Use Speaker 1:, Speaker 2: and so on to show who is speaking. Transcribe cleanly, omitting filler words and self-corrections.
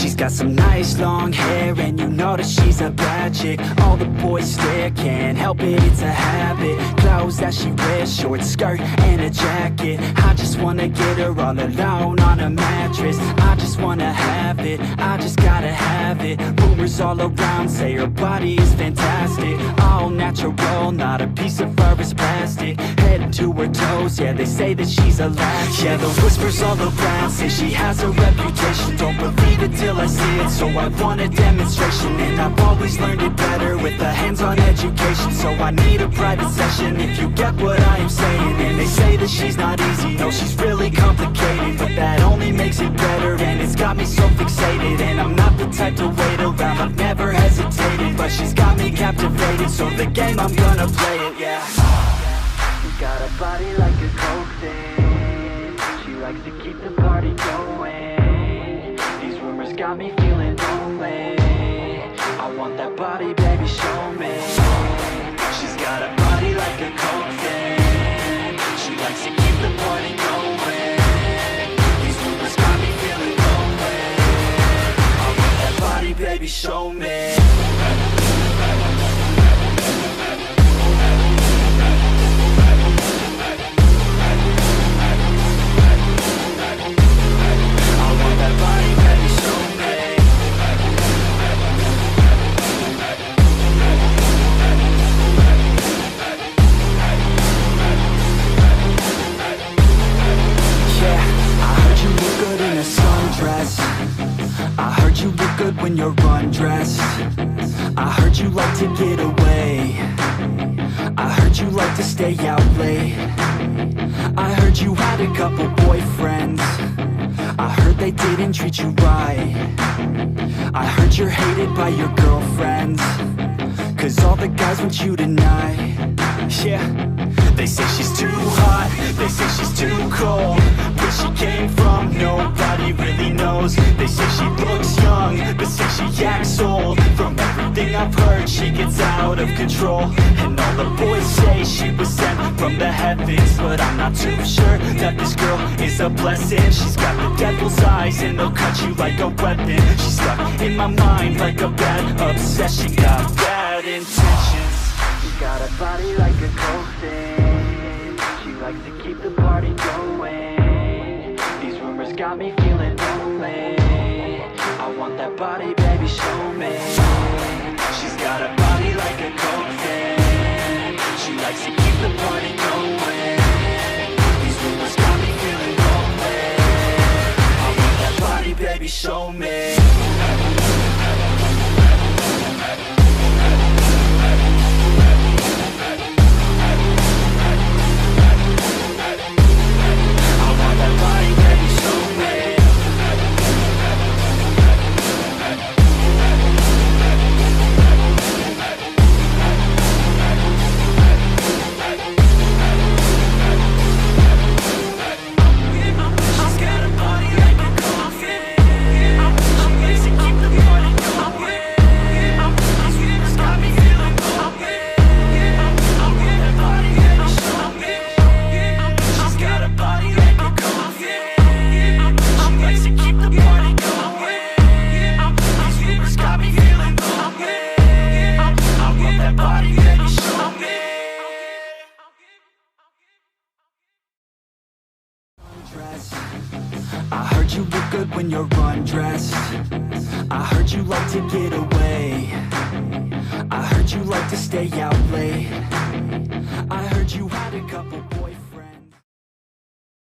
Speaker 1: She's got some nice long hair, and you know that she's a bad chick. All the boys stare, can't help it, it's a habit. Clothes that she wears, short skirt and a jacket. I just wanna get her all alone on a mattress. I just wanna have it, I just gotta have it. Rumors all around say her body is fantastic. All natural, not a piece of fur is plastic. Head to her toes, yeah, they say that she's a latch. Yeah, the whispers all around say she has a reputation. Don't believe it till I see it, so I want a demonstration. And I've always learned it better with a hands-on education. So I need a private session, if you get what I am saying. And they say that she's not easy, no, she's really complicated. But that only makes it better, and it's got me so fixated. And I'm not the type to wait around, I've never hesitated. But she's got me captivated, so the game, I'm gonna play it, yeah. She got a body like a coke thing. She likes to keep the party going. These rumors got me feeling lonely. I want that body, baby, show me. She's got a body like a coke thing. She likes to keep the party going. These rumors got me feeling lonely. I want that body, baby, show me. I heard you look good when you're undressed. I heard you like to get away. I heard you like to stay out late. I heard you had a couple boyfriends. I heard they didn't treat you right. I heard you're hated by your girlfriends, 'cause all the guys want you tonight. Yeah, they say she's too hot, they say she's too cold. Where she came from, nobody really knows. They say she looks young, but say she acts old. From everything I've heard, she gets out of control. And all the boys say she was sent from the heavens, but I'm not too sure that this girl is a blessing. She's got the devil's eyes, and they'll cut you like a weapon. She's stuck in my mind like a bad obsession. Got bad intentions. She's got a body like a coke thing. She likes to keep the party going. These rumors got me feeling lonely. I want that body, baby, show me. She's got a body like a coke thing. She likes to keep the party going. These rumors got me feeling lonely. I want that body, baby, show me. I heard you look good when you're undressed. I heard you like to get away. I heard you like to stay out late. I heard you had a couple boyfriends.